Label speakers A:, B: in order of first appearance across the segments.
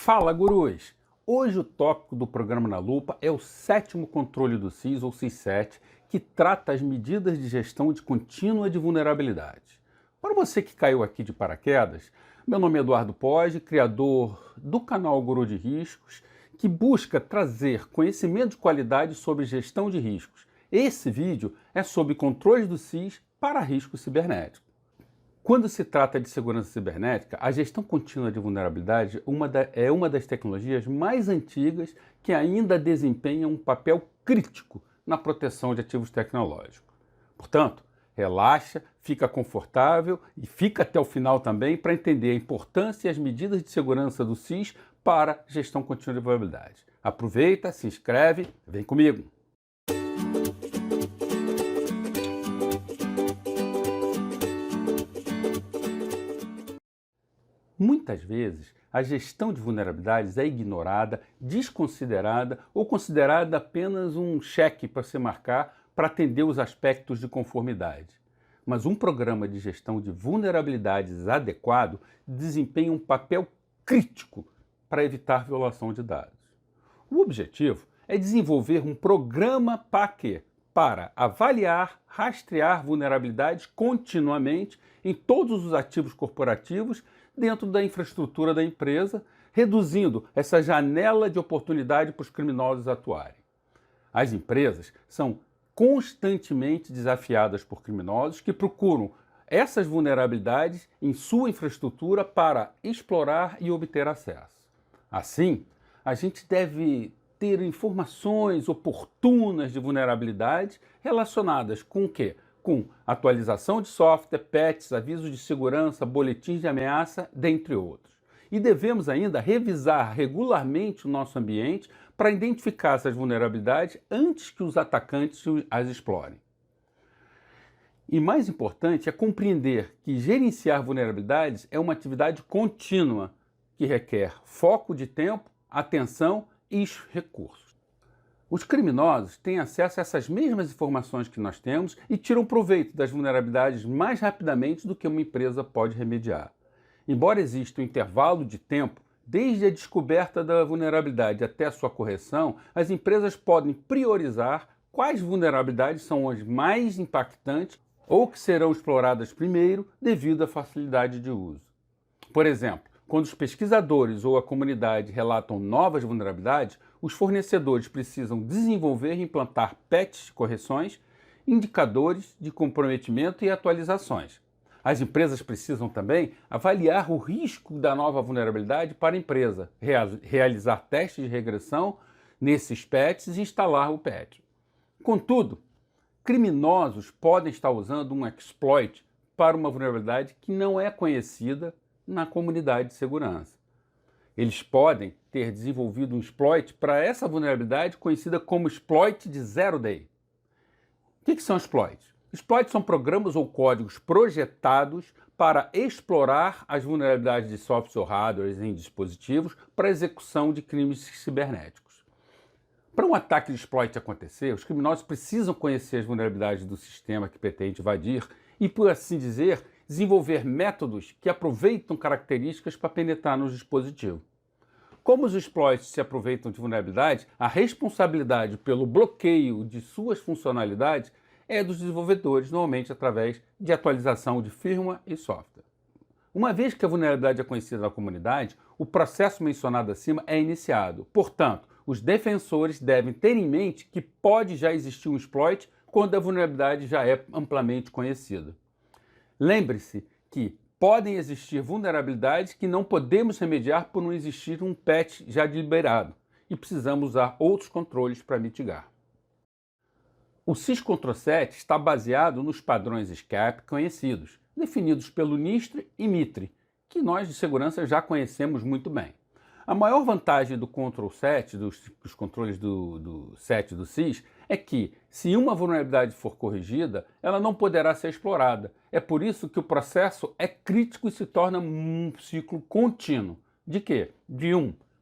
A: Fala, gurus! Hoje o tópico do programa Na Lupa é o sétimo controle do CIS, ou CIS-7, que trata as medidas de gestão de contínua de vulnerabilidade. Para você que caiu aqui de paraquedas, meu nome é Eduardo Poggi, criador do canal Guru de Riscos, que busca trazer conhecimento de qualidade sobre gestão de riscos. Esse vídeo é sobre controles do CIS para risco cibernético. Quando se trata de segurança cibernética, a gestão contínua de vulnerabilidade é uma das tecnologias mais antigas que ainda desempenha um papel crítico na proteção de ativos tecnológicos. Portanto, relaxa, fica confortável e fica até o final também para entender a importância e as medidas de segurança do CIS para gestão contínua de vulnerabilidade. Aproveita, se inscreve, vem comigo! Muitas vezes, a gestão de vulnerabilidades é ignorada, desconsiderada ou considerada apenas um cheque para se marcar para atender os aspectos de conformidade. Mas um programa de gestão de vulnerabilidades adequado desempenha um papel crítico para evitar violação de dados. O objetivo é desenvolver um programa para quê? Para avaliar, rastrear vulnerabilidades continuamente em todos os ativos corporativos dentro da infraestrutura da empresa, reduzindo essa janela de oportunidade para os criminosos atuarem. As empresas são constantemente desafiadas por criminosos que procuram essas vulnerabilidades em sua infraestrutura para explorar e obter acesso. Assim, a gente deve ter informações oportunas de vulnerabilidades relacionadas com o quê? Com atualização de software, patches, avisos de segurança, boletins de ameaça, dentre outros. E devemos ainda revisar regularmente o nosso ambiente para identificar essas vulnerabilidades antes que os atacantes as explorem. E mais importante é compreender que gerenciar vulnerabilidades é uma atividade contínua que requer foco de tempo, atenção e recursos. Os criminosos têm acesso a essas mesmas informações que nós temos e tiram proveito das vulnerabilidades mais rapidamente do que uma empresa pode remediar. Embora exista um intervalo de tempo, desde a descoberta da vulnerabilidade até a sua correção, as empresas podem priorizar quais vulnerabilidades são as mais impactantes ou que serão exploradas primeiro devido à facilidade de uso. Por exemplo, quando os pesquisadores ou a comunidade relatam novas vulnerabilidades, os fornecedores precisam desenvolver e implantar patches de correções, indicadores de comprometimento e atualizações. As empresas precisam também avaliar o risco da nova vulnerabilidade para a empresa, realizar testes de regressão nesses patches e instalar o patch. Contudo, criminosos podem estar usando um exploit para uma vulnerabilidade que não é conhecida na comunidade de segurança. Eles podem ter desenvolvido um exploit para essa vulnerabilidade conhecida como exploit de zero day. O que são exploits? Exploits são programas ou códigos projetados para explorar as vulnerabilidades de software ou hardware em dispositivos para execução de crimes cibernéticos. Para um ataque de exploit acontecer, os criminosos precisam conhecer as vulnerabilidades do sistema que pretende invadir e, por assim dizer, desenvolver métodos que aproveitam características para penetrar no dispositivo. Como os exploits se aproveitam de vulnerabilidade, a responsabilidade pelo bloqueio de suas funcionalidades é dos desenvolvedores, normalmente através de atualização de firmware e software. Uma vez que a vulnerabilidade é conhecida na comunidade, o processo mencionado acima é iniciado. Portanto, os defensores devem ter em mente que pode já existir um exploit quando a vulnerabilidade já é amplamente conhecida. Lembre-se que podem existir vulnerabilidades que não podemos remediar por não existir um patch já liberado e precisamos usar outros controles para mitigar. O CIS Control7 está baseado nos padrões SCAP conhecidos, definidos pelo NIST e MITRE, que nós de segurança já conhecemos muito bem. A maior vantagem do Control7, dos controles do 7 do CIS, é que, se uma vulnerabilidade for corrigida, ela não poderá ser explorada. É por isso que o processo é crítico e se torna um ciclo contínuo. De quê? De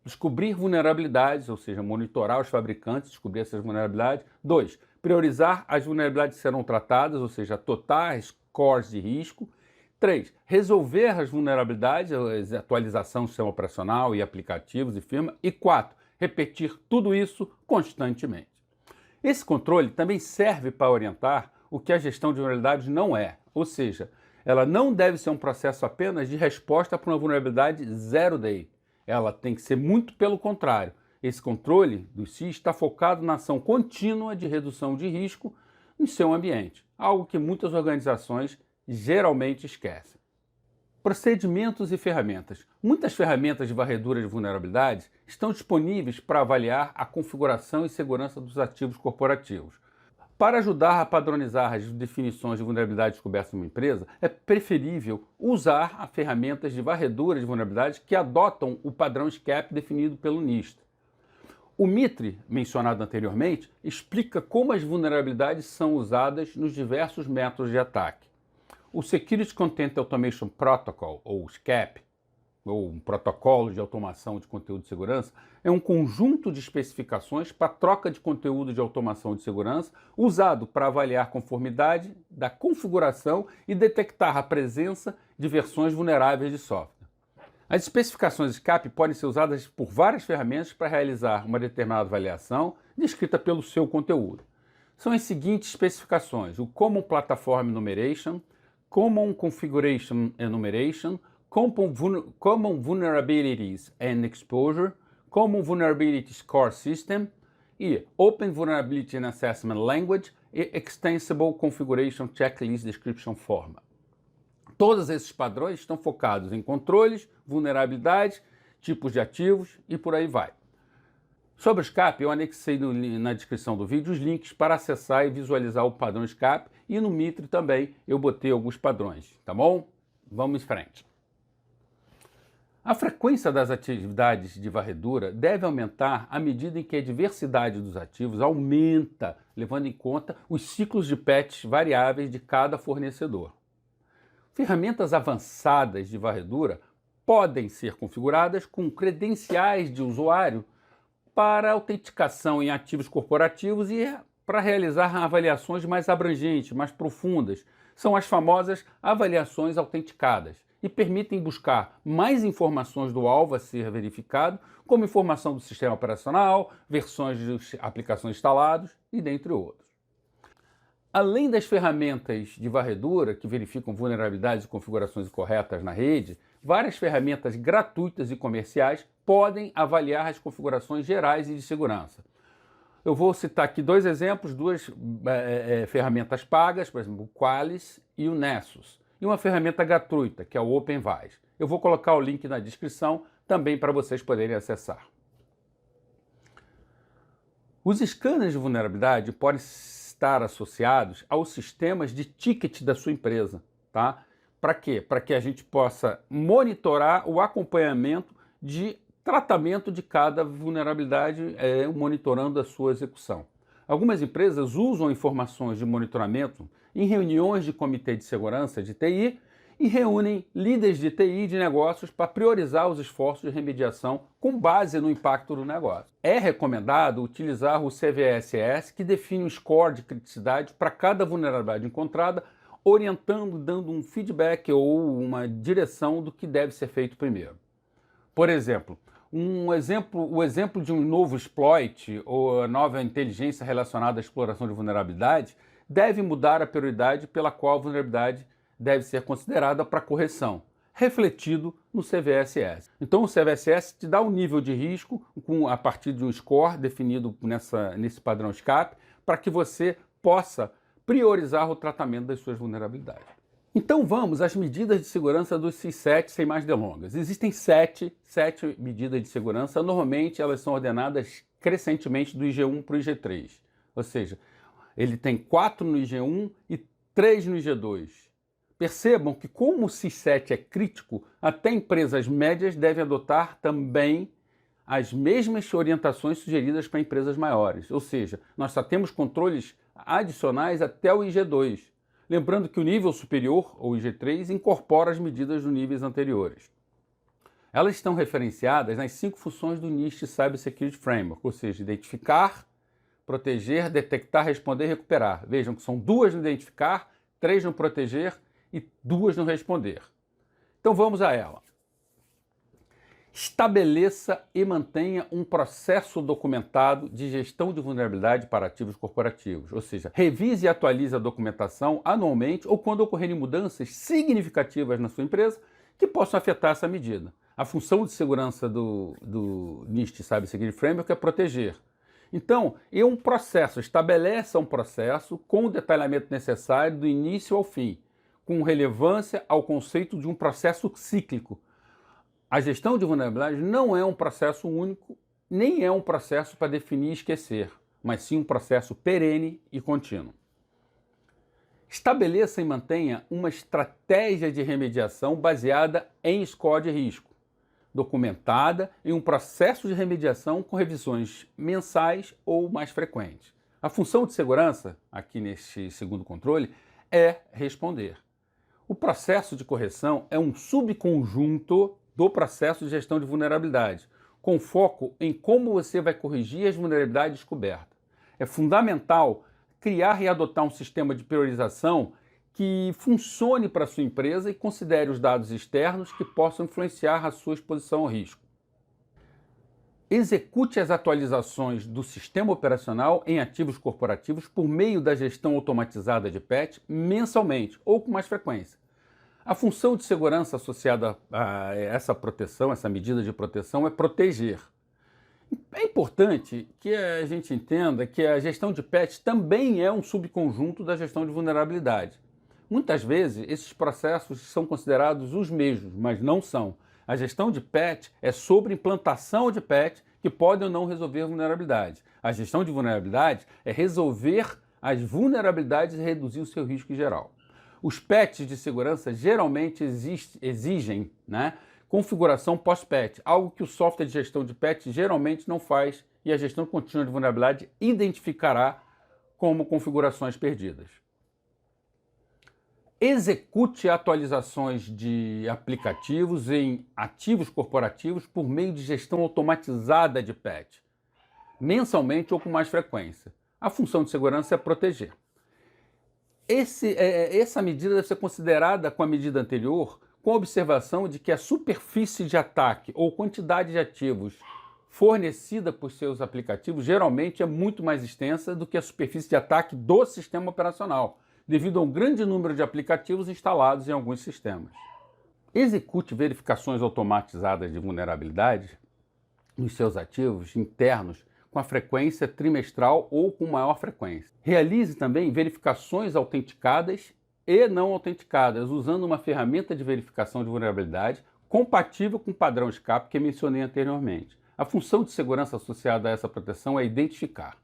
A: descobrir vulnerabilidades, ou seja, monitorar os fabricantes, descobrir essas vulnerabilidades. 2, priorizar as vulnerabilidades que serão tratadas, ou seja, totais scores de risco. 3. Resolver as vulnerabilidades, a atualização do sistema operacional e aplicativos e firma. E 4. Repetir tudo isso constantemente. Esse controle também serve para orientar o que a gestão de vulnerabilidades não é, ou seja, ela não deve ser um processo apenas de resposta para uma vulnerabilidade zero day. Ela tem que ser muito pelo contrário. Esse controle do SIS está focado na ação contínua de redução de risco em seu ambiente, algo que muitas organizações geralmente esquecem. Procedimentos e ferramentas. Muitas ferramentas de varredura de vulnerabilidades estão disponíveis para avaliar a configuração e segurança dos ativos corporativos. Para ajudar a padronizar as definições de vulnerabilidades descobertas em uma empresa, é preferível usar ferramentas de varredura de vulnerabilidades que adotam o padrão SCAP definido pelo NIST. O MITRE, mencionado anteriormente, explica como as vulnerabilidades são usadas nos diversos métodos de ataque. O Security Content Automation Protocol, ou SCAP, ou um protocolo de automação de conteúdo de segurança, é um conjunto de especificações para troca de conteúdo de automação de segurança usado para avaliar a conformidade da configuração e detectar a presença de versões vulneráveis de software. As especificações SCAP podem ser usadas por várias ferramentas para realizar uma determinada avaliação descrita pelo seu conteúdo. São as seguintes especificações: o Common Platform Enumeration, Common Configuration Enumeration, Common Vulnerabilities and Exposure, Common Vulnerability Score System e Open Vulnerability and Assessment Language e Extensible Configuration Checklist Description Form. Todos esses padrões estão focados em controles, vulnerabilidades, tipos de ativos e por aí vai. Sobre o SCAP, eu anexei na descrição do vídeo os links para acessar e visualizar o padrão SCAP, e no MITRE também eu botei alguns padrões, tá bom? Vamos em frente. A frequência das atividades de varredura deve aumentar à medida em que a diversidade dos ativos aumenta, levando em conta os ciclos de patch variáveis de cada fornecedor. Ferramentas avançadas de varredura podem ser configuradas com credenciais de usuário para autenticação em ativos corporativos e para realizar avaliações mais abrangentes, mais profundas. São as famosas avaliações autenticadas e permitem buscar mais informações do alvo a ser verificado, como informação do sistema operacional, versões de aplicações instaladas e dentre outros. Além das ferramentas de varredura que verificam vulnerabilidades e configurações incorretas na rede, várias ferramentas gratuitas e comerciais podem avaliar as configurações gerais e de segurança. Eu vou citar aqui dois exemplos, duas ferramentas pagas, por exemplo, o Qualys e o Nessus, e uma ferramenta gratuita, que é o OpenVise. Eu vou colocar o link na descrição também para vocês poderem acessar. Os scanners de vulnerabilidade podem estar associados aos sistemas de ticket da sua empresa, tá? Para quê? Para que a gente possa monitorar o acompanhamento de tratamento de cada vulnerabilidade, monitorando a sua execução. Algumas empresas usam informações de monitoramento em reuniões de comitê de segurança de TI e reúnem líderes de TI e de negócios para priorizar os esforços de remediação com base no impacto do negócio. É recomendado utilizar o CVSS, que define o score de criticidade para cada vulnerabilidade encontrada, orientando, dando um feedback ou uma direção do que deve ser feito primeiro. Por exemplo, o exemplo de um novo exploit ou a nova inteligência relacionada à exploração de vulnerabilidade deve mudar a prioridade pela qual a vulnerabilidade deve ser considerada para correção, refletido no CVSS. Então o CVSS te dá um nível de risco a partir de um score definido nesse padrão SCAP para que você possa priorizar o tratamento das suas vulnerabilidades. Então vamos às medidas de segurança do SIS-7 sem mais delongas. Existem sete medidas de segurança, normalmente elas são ordenadas crescentemente do IG1 para o IG3. Ou seja, ele tem 4 no IG1 e 3 no IG2. Percebam que como o SIS-7 é crítico, até empresas médias devem adotar também as mesmas orientações sugeridas para empresas maiores. Ou seja, nós só temos controles adicionais até o IG2. Lembrando que o nível superior, ou IG3, incorpora as medidas dos níveis anteriores. Elas estão referenciadas nas 5 funções do NIST Cyber Security Framework, ou seja, identificar, proteger, detectar, responder e recuperar. Vejam que são 2 no identificar, 3 no proteger e 2 não responder. Então vamos a ela. Estabeleça e mantenha um processo documentado de gestão de vulnerabilidade para ativos corporativos, ou seja, revise e atualize a documentação anualmente ou quando ocorrerem mudanças significativas na sua empresa que possam afetar essa medida. A função de segurança do NIST Cybersecurity Framework é proteger. Então, estabeleça um processo com o detalhamento necessário do início ao fim, com relevância ao conceito de um processo cíclico. A gestão de vulnerabilidade não é um processo único, nem é um processo para definir e esquecer, mas sim um processo perene e contínuo. Estabeleça e mantenha uma estratégia de remediação baseada em score de risco, documentada em um processo de remediação com revisões mensais ou mais frequentes. A função de segurança, aqui neste segundo controle, é responder. O processo de correção é um subconjunto do processo de gestão de vulnerabilidade, com foco em como você vai corrigir as vulnerabilidades descobertas. É fundamental criar e adotar um sistema de priorização que funcione para a sua empresa e considere os dados externos que possam influenciar a sua exposição ao risco. Execute as atualizações do sistema operacional em ativos corporativos por meio da gestão automatizada de patch mensalmente ou com mais frequência. A função de segurança associada a essa proteção, essa medida de proteção, é proteger. É importante que a gente entenda que a gestão de patch também é um subconjunto da gestão de vulnerabilidade. Muitas vezes, esses processos são considerados os mesmos, mas não são. A gestão de patch é sobre implantação de patch que pode ou não resolver vulnerabilidades. A gestão de vulnerabilidade é resolver as vulnerabilidades e reduzir o seu risco em geral. Os patches de segurança geralmente exigem, configuração pós-patch, algo que o software de gestão de patch geralmente não faz e a gestão contínua de vulnerabilidade identificará como configurações perdidas. Execute atualizações de aplicativos em ativos corporativos por meio de gestão automatizada de patch, mensalmente ou com mais frequência. A função de segurança é proteger. Essa medida deve ser considerada com a medida anterior, com a observação de que a superfície de ataque ou quantidade de ativos fornecida por seus aplicativos geralmente é muito mais extensa do que a superfície de ataque do sistema operacional, devido a um grande número de aplicativos instalados em alguns sistemas. Execute verificações automatizadas de vulnerabilidade nos seus ativos internos com a frequência trimestral ou com maior frequência. Realize também verificações autenticadas e não autenticadas, usando uma ferramenta de verificação de vulnerabilidade compatível com o padrão SCAP que mencionei anteriormente. A função de segurança associada a essa proteção é identificar.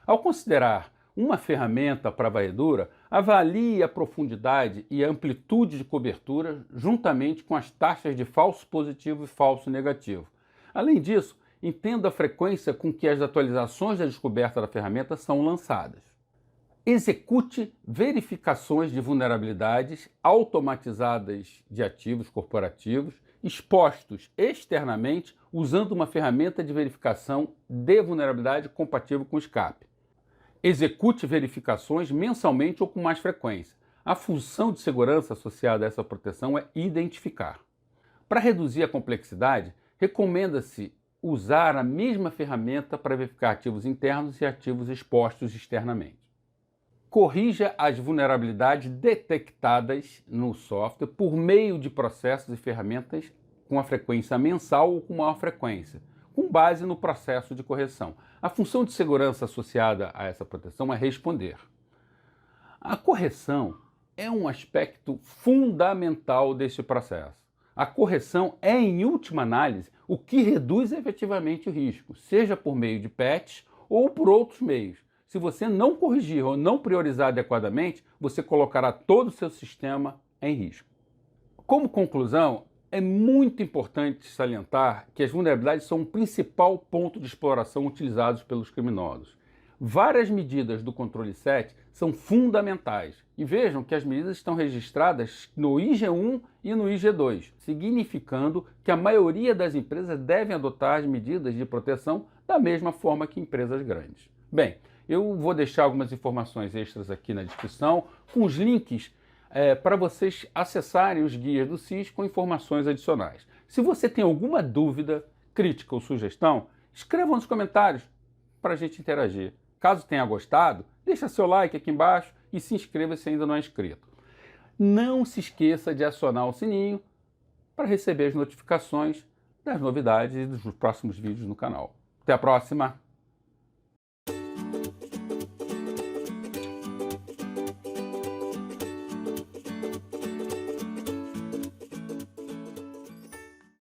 A: Ao considerar uma ferramenta para varredura, avalie a profundidade e a amplitude de cobertura juntamente com as taxas de falso positivo e falso negativo. Além disso, entenda a frequência com que as atualizações da descoberta da ferramenta são lançadas. Execute verificações de vulnerabilidades automatizadas de ativos corporativos expostos externamente usando uma ferramenta de verificação de vulnerabilidade compatível com o SCAP. Execute verificações mensalmente ou com mais frequência. A função de segurança associada a essa proteção é identificar. Para reduzir a complexidade, recomenda-se usar a mesma ferramenta para verificar ativos internos e ativos expostos externamente. Corrija as vulnerabilidades detectadas no software por meio de processos e ferramentas com a frequência mensal ou com maior frequência, com base no processo de correção. A função de segurança associada a essa proteção é responder. A correção é um aspecto fundamental deste processo. A correção é, em última análise, o que reduz efetivamente o risco, seja por meio de patch ou por outros meios. Se você não corrigir ou não priorizar adequadamente, você colocará todo o seu sistema em risco. Como conclusão, é muito importante salientar que as vulnerabilidades são o principal ponto de exploração utilizados pelos criminosos. Várias medidas do controle 7 são fundamentais e vejam que as medidas estão registradas no IG1 e no IG2, significando que a maioria das empresas devem adotar as medidas de proteção da mesma forma que empresas grandes. Bem, eu vou deixar algumas informações extras aqui na descrição com os links para vocês acessarem os guias do SIS com informações adicionais. Se você tem alguma dúvida, crítica ou sugestão, escreva nos comentários para a gente interagir. Caso tenha gostado, deixa seu like aqui embaixo e se inscreva se ainda não é inscrito. Não se esqueça de acionar o sininho para receber as notificações das novidades e dos próximos vídeos no canal. Até a próxima!